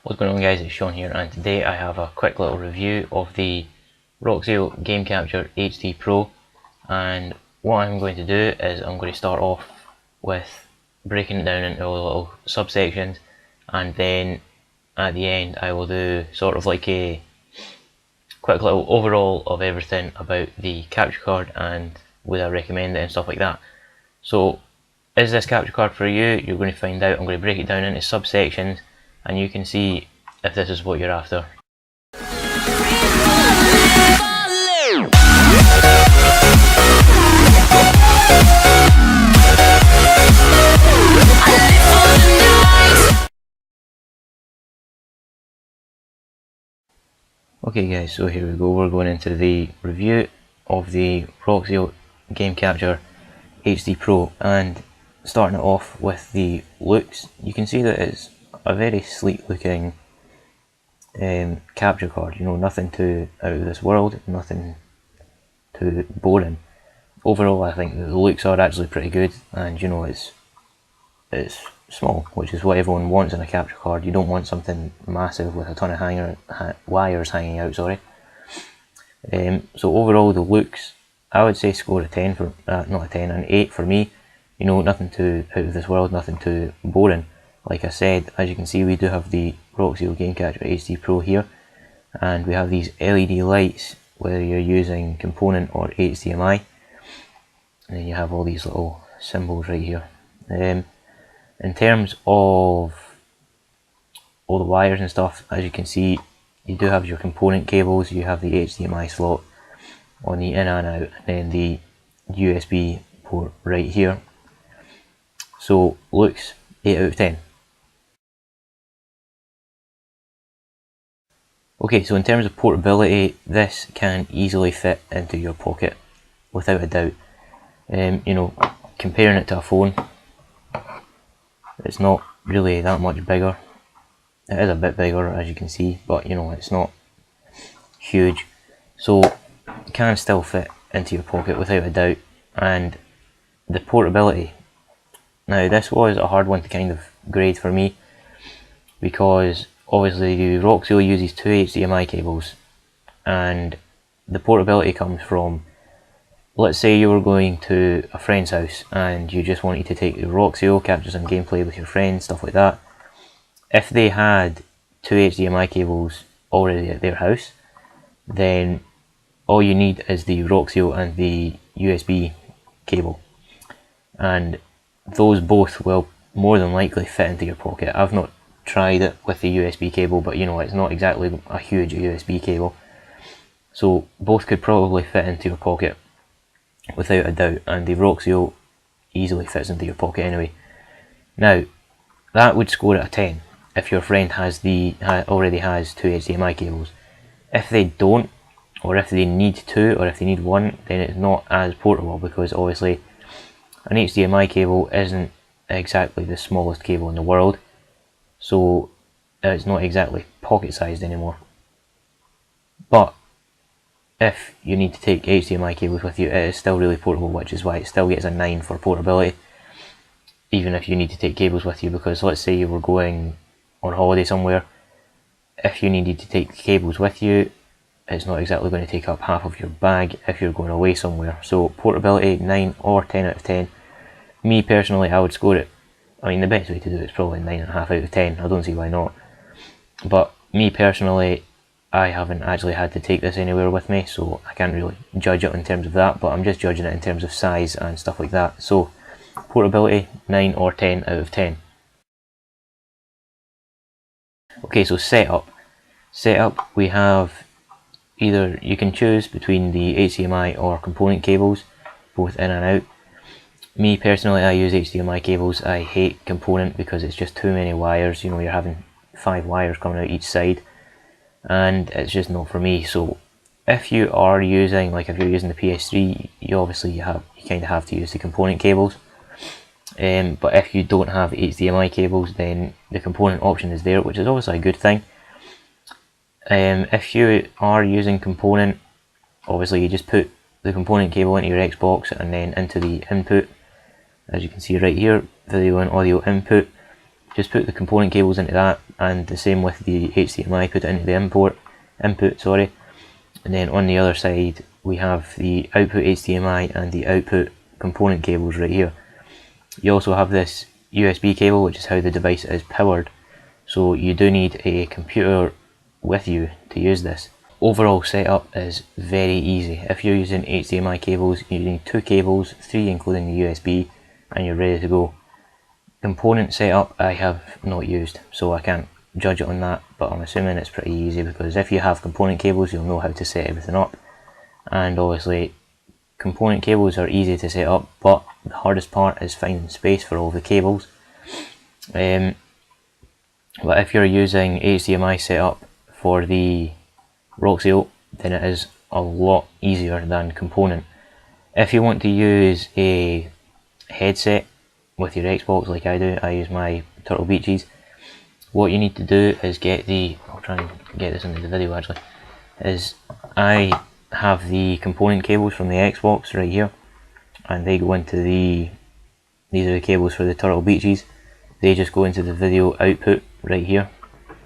What's going on, guys? It's Sean here, and today I have a quick little review of the Roxio Game Capture HD Pro. And what I'm going to do is I'm going to start off with breaking it down into all the little subsections, and then at the end I will do sort of like a quick little overall of everything about the capture card and would I recommend it and stuff like that. So is this capture card for you? You're going to find out. I'm going to break it down into subsections and you can see if this is what you're after. Okay guys, so here we go, we're going into the review of the Roxio Game Capture HD Pro, and starting it off with the looks, you can see that it's a very sleek looking capture card, you know, nothing too out of this world, nothing too boring. Overall I think that the looks are actually pretty good, and you know, it's small, which is what everyone wants in a capture card. You don't want something massive with a ton of wires hanging out, sorry. So overall the looks, I would say score a 10 for, not a 10, an 8 for me. You know, nothing too out of this world, nothing too boring. Like I said, as you can see, we do have the Roxio Game Capture HD Pro here, and we have these LED lights, whether you're using component or HDMI, and then you have all these little symbols right here. In terms of all the wires and stuff, as you can see, you do have your component cables, you have the HDMI slot on the in and out, and then the USB port right here. So looks 8 out of 10. Okay, so in terms of portability, this can easily fit into your pocket without a doubt. You know, comparing it to a phone, it's not really that much bigger. It is a bit bigger, as you can see, but you know, it's not huge, so it can still fit into your pocket without a doubt. And the portability, now this was a hard one to kind of grade for me, because obviously the Roxio uses two HDMI cables, and the portability comes from, let's say you were going to a friend's house and you just wanted to take the Roxio, capture some gameplay with your friends, stuff like that. If they had two HDMI cables already at their house, then all you need is the Roxio and the USB cable, and those both will more than likely fit into your pocket. I've not tried it with the USB cable, but you know, it's not exactly a huge USB cable, so both could probably fit into your pocket without a doubt, and the Roxio easily fits into your pocket anyway. Now that would score it a 10 if your friend already has two HDMI cables. If they don't, or if they need two, or if they need one, then it's not as portable, because obviously an HDMI cable isn't exactly the smallest cable in the world, so it's not exactly pocket sized anymore. But if you need to take HDMI cables with you, it is still really portable, which is why it still gets a 9 for portability, even if you need to take cables with you. Because let's say you were going on holiday somewhere, if you needed to take cables with you, it's not exactly going to take up half of your bag if you're going away somewhere. So portability, 9 or 10 out of 10. Me personally, I would score it, I mean, the best way to do it is probably 9.5 out of 10, I don't see why not. But me personally, I haven't actually had to take this anywhere with me, so I can't really judge it in terms of that, but I'm just judging it in terms of size and stuff like that. So portability, 9 or 10 out of 10. Okay, so setup, we have either, you can choose between the HDMI or component cables, both in and out. Me personally, I use HDMI cables. I hate component because it's just too many wires. You know, you're having 5 wires coming out each side, and it's just not for me. So if you are using, like if you're using the PS3, you kind of have to use the component cables. But if you don't have HDMI cables, then the component option is there, which is obviously a good thing. If you are using component, obviously you just put the component cable into your Xbox and then into the input, as you can see right here, video and audio input. Just put the component cables into that, and the same with the HDMI, put it into the input, sorry. And then on the other side we have the output HDMI and the output component cables right here. You also have this USB cable, which is how the device is powered, so you do need a computer with you to use this. Overall setup is very easy. If you're using HDMI cables, you need 2 cables, 3 including the USB, and you're ready to go. Component setup I have not used, so I can't judge it on that, but I'm assuming it's pretty easy, because if you have component cables you'll know how to set everything up. And obviously component cables are easy to set up, but the hardest part is finding space for all the cables. But if you're using HDMI setup for the Roxio, then it is a lot easier than component. If you want to use a headset with your Xbox like I do, I use my Turtle Beaches, what you need to do is get the, I'll try and get this into the video actually, is I have the component cables from the Xbox right here, and they go into these are the cables for the Turtle Beaches. They just go into the video output right here,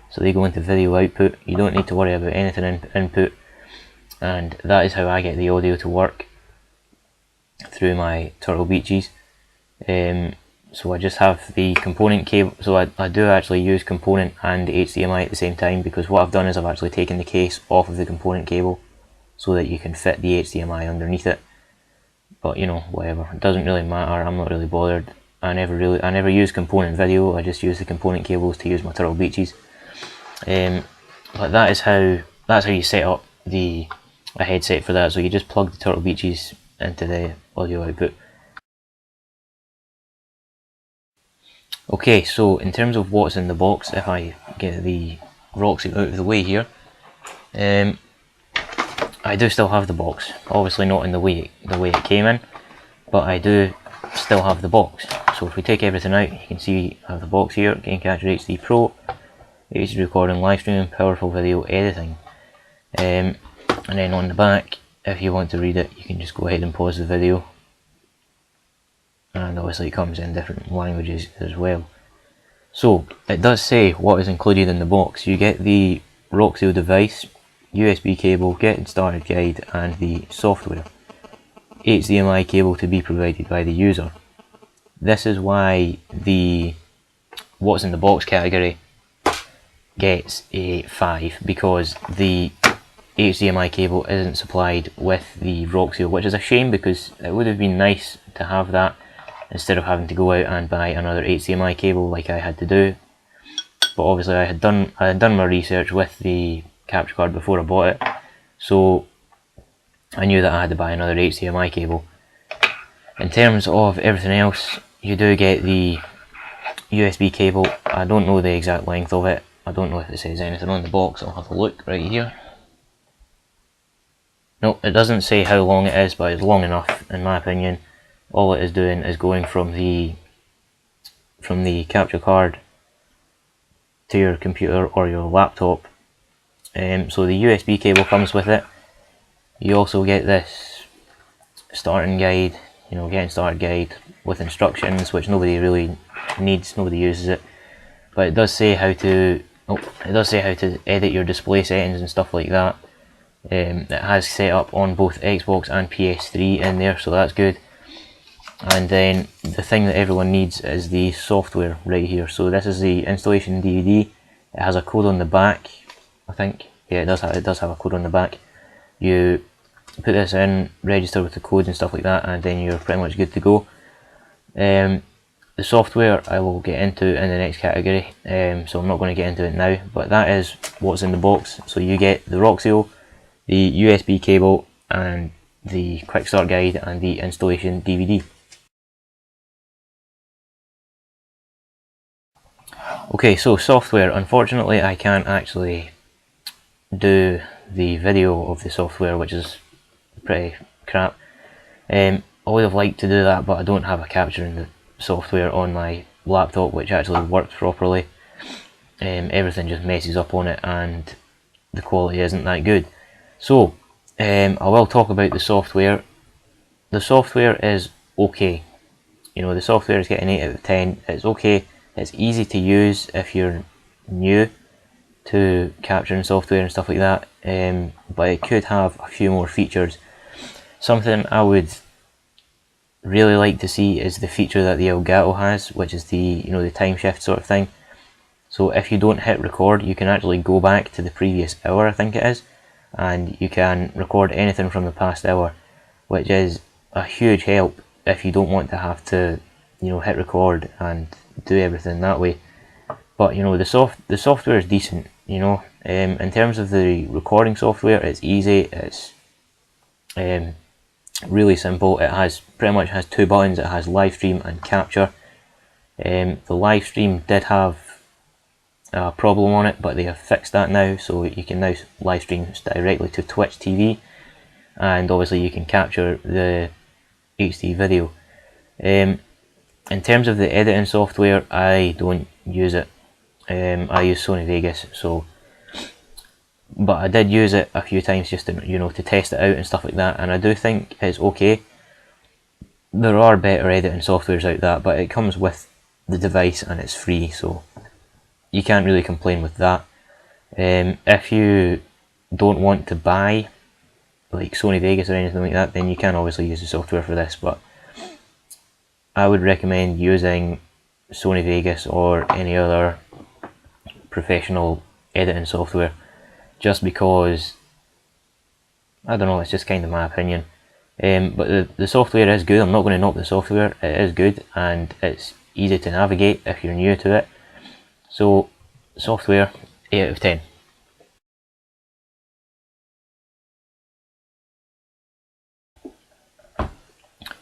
so they go into video output. You don't need to worry about anything input, and that is how I get the audio to work through my Turtle Beaches. So I just have the component cable, so I do actually use component and HDMI at the same time, because what I've done is I've actually taken the case off of the component cable so that you can fit the HDMI underneath it. But you know, whatever, it doesn't really matter, I'm not really bothered. I never use component video, I just use the component cables to use my Turtle Beaches. But that's how you set up a headset for that. So you just plug the Turtle Beaches into the audio output. Okay, so in terms of what's in the box, if I get the Roxio out of the way here, I do still have the box. Obviously not in the way it came in, but I do still have the box. So if we take everything out, you can see I have the box here: Gamecatcher HD Pro, HD recording, live streaming, powerful video editing. And then on the back, if you want to read it, you can just go ahead and pause the video. And obviously it comes in different languages as well. So it does say what is included in the box. You get the Roxio device, USB cable, getting started guide, and the software. HDMI cable to be provided by the user. This is why the what's in the box category gets a 5, because the HDMI cable isn't supplied with the Roxio, which is a shame, because it would have been nice to have that instead of having to go out and buy another HDMI cable like I had to do. But obviously I had done my research with the capture card before I bought it, so I knew that I had to buy another HDMI cable. In terms of everything else, you do get the USB cable. I don't know the exact length of it. I don't know if it says anything on the box. I'll have a look right here. No, it doesn't say how long it is, but it's long enough in my opinion. All it is doing is going from the capture card to your computer or your laptop. So the USB cable comes with it. You also get this starting guide, getting started guide with instructions, which nobody really needs, nobody uses it. But it does say how to edit your display settings and stuff like that. It has set up on both Xbox and PS3 in there, so that's good. And then the thing that everyone needs is the software right here. So this is the installation DVD. It has a code on the back, I think. Yeah, it does have a code on the back. You put this in, register with the code and stuff like that, and then you're pretty much good to go. The software I will get into in the next category, so I'm not going to get into it now, but that is what's in the box. So you get the Roxio, the USB cable, and the quick start guide, and the installation DVD. Okay, so software. Unfortunately I can't actually do the video of the software, which is pretty crap. I would have liked to do that, but I don't have a capturing the software on my laptop which actually works properly. Everything just messes up on it and the quality isn't that good. So I will talk about the software. The software is okay. The software is getting 8 out of 10. It's okay. It's easy to use if you're new to capturing software and stuff like that, but it could have a few more features. Something I would really like to see is the feature that the Elgato has, which is the the time shift sort of thing. So if you don't hit record, you can actually go back to the previous hour, I think it is, and you can record anything from the past hour, which is a huge help if you don't want to have to hit record and do everything that way. But the software is decent. In terms of the recording software, it's easy. It's really simple. It pretty much has two buttons. It has live stream and capture. The live stream did have a problem on it, but they have fixed that now, so you can now live stream directly to Twitch TV, and obviously you can capture the HD video. In terms of the editing software, I don't use it. I use Sony Vegas, but I did use it a few times just to to test it out and stuff like that, and I do think it's okay. There are better editing softwares out there, but it comes with the device and it's free, so you can't really complain with that. If you don't want to buy like Sony Vegas or anything like that, then you can obviously use the software for this, but I would recommend using Sony Vegas or any other professional editing software, just because, I don't know, it's just kind of my opinion. But the software is good. I'm not going to knock the software. It is good and it's easy to navigate if you're new to it. So software, 8 out of 10.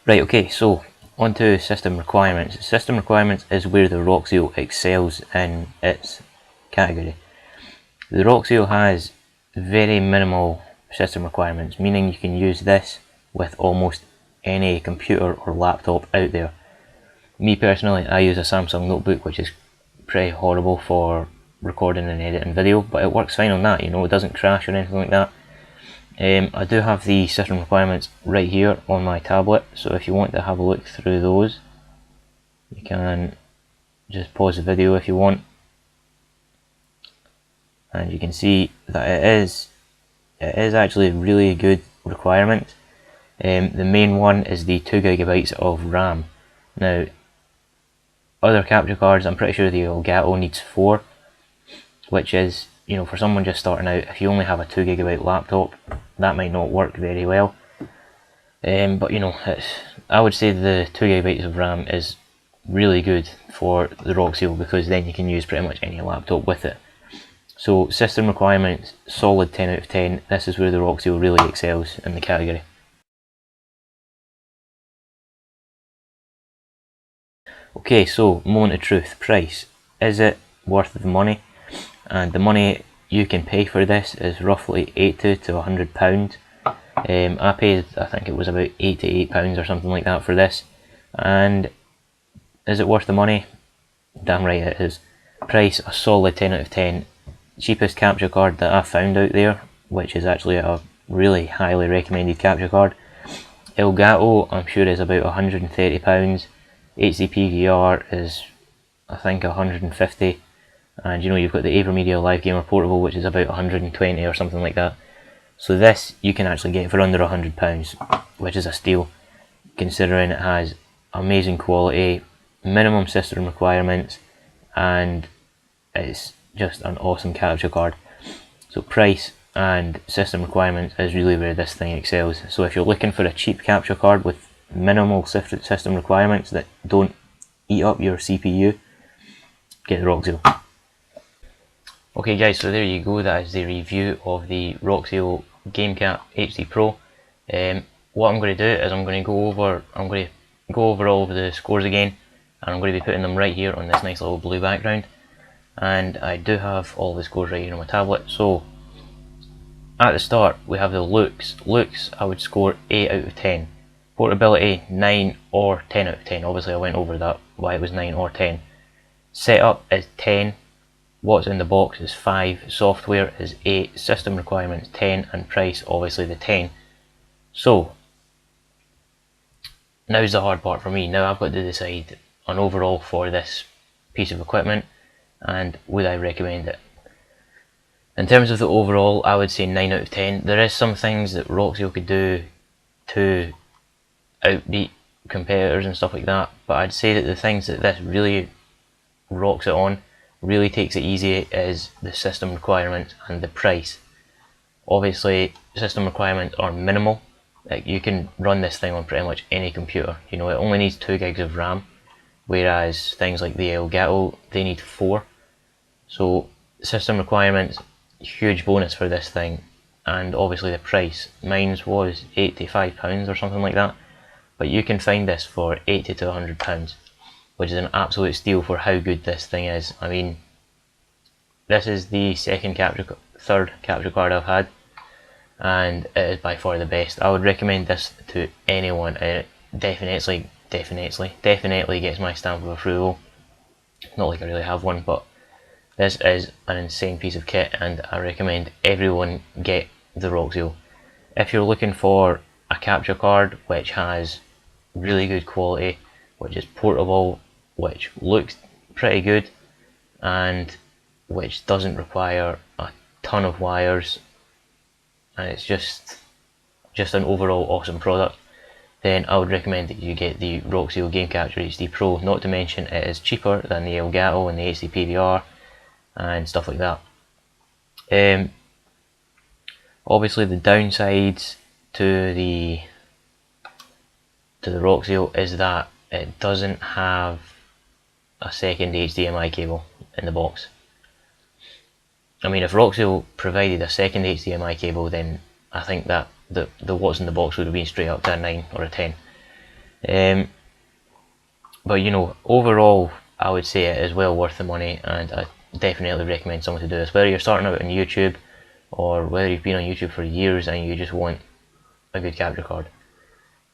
Right, okay, so on to system requirements. System requirements is where the Roxio excels in its category. The Roxio has very minimal system requirements, meaning you can use this with almost any computer or laptop out there. Me personally, I use a Samsung notebook, which is pretty horrible for recording and editing video, but it works fine on that. It doesn't crash or anything like that. I do have the system requirements right here on my tablet, so if you want to have a look through those, you can just pause the video if you want, and you can see that it is actually really good requirement. The main one is the 2 GB of RAM. Now, other capture cards, I'm pretty sure the Elgato needs 4, which is, for someone just starting out, if you only have a 2 GB laptop, that might not work very well. But I would say the 2 GB of RAM is really good for the Roxio, because then you can use pretty much any laptop with it. So system requirements, solid 10 out of 10. This is where the Roxio really excels in the category. Okay, so moment of truth, price. Is it worth the money? And the money you can pay for this is roughly £80 to £100. I paid, I think it was about £88 or something like that for this. And is it worth the money? Damn right it is. Price, a solid 10 out of 10. Cheapest capture card that I found out there, which is actually a really highly recommended capture card. Elgato, I'm sure, is about £130. HD PVR is, I think, 150, and you've got the AverMedia Live Gamer Portable, which is about 120 or something like that. So this you can actually get for under £100, which is a steal, considering it has amazing quality, minimum system requirements, and it's just an awesome capture card. So price and system requirements is really where this thing excels. So if you're looking for a cheap capture card with minimal system requirements that don't eat up your CPU, get the Roxio. Okay guys, so there you go, that is the review of the Roxio GameCap HD Pro. What I'm going to do is I'm going to go over all of the scores again, and I'm going to be putting them right here on this nice little blue background. And I do have all the scores right here on my tablet. So at the start we have the looks. Looks I would score 8 out of 10. Portability 9 or 10 out of 10. Obviously I went over that, why it was 9 or 10. Setup is 10. What's in the box is 5. Software is 8. System requirements 10, and price obviously the 10. So now's the hard part for me. Now I've got to decide an overall for this piece of equipment. and would I recommend it? In terms of the overall, I would say 9 out of 10. There is some things that Roxio could do to outbeat competitors and stuff like that, but I'd say that the things that this really rocks it on, really takes it easy, is the system requirements and the price. Obviously, system requirements are minimal. Like, you can run this thing on pretty much any computer. You know, it only needs 2 gigs of RAM, whereas things like the Elgato, they need 4. So system requirements, huge bonus for this thing. And obviously the price, mine's was £85 or something like that, but you can find this for £80 to £100, which is an absolute steal for how good this thing is. I mean, this is the third capture card I've had, and it is by far the best. I would recommend this to anyone. It definitely gets my stamp of approval. Not like I really have one, but this is an insane piece of kit, and I recommend everyone get the Roxio. If you're looking for a capture card which has really good quality, which is portable, which looks pretty good, and which doesn't require a ton of wires, and it's just an overall awesome product, then I would recommend that you get the Roxio Game Capture HD Pro. Not to mention, it is cheaper than the Elgato and the HD PVR and stuff like that. Obviously, the downsides to the Roxio is that it doesn't have a second HDMI cable in the box. I mean, if Roxio provided a second HDMI cable, then I think that the what's in the box would have been straight up to a 9 or a 10. But you know, overall, I would say it is well worth the money, and I definitely recommend someone to do this. Whether you're starting out on YouTube, or whether you've been on YouTube for years and you just want a good capture card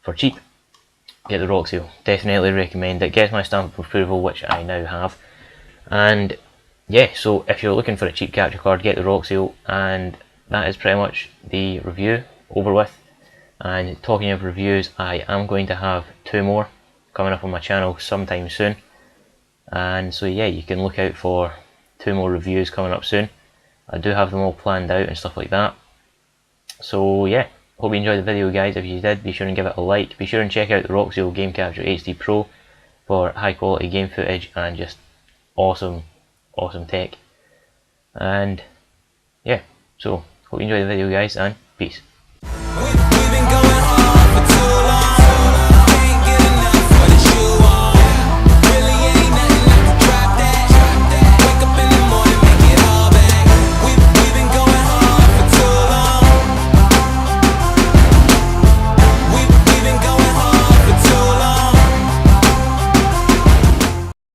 for cheap, get the Roxio. Definitely recommend it. Gets my stamp of approval, which I now have. And yeah, so if you're looking for a cheap capture card, get the Roxio. And that is pretty much the review over with. And talking of reviews, I am going to have 2 more coming up on my channel sometime soon. And so yeah, you can look out for 2 more reviews coming up soon. I do have them all planned out and stuff like that. So yeah, hope you enjoyed the video, guys. If you did, be sure and give it a like. Be sure and check out the Roxio Game Capture HD Pro for high quality game footage and just awesome tech. And yeah, so hope you enjoyed the video, guys, and peace.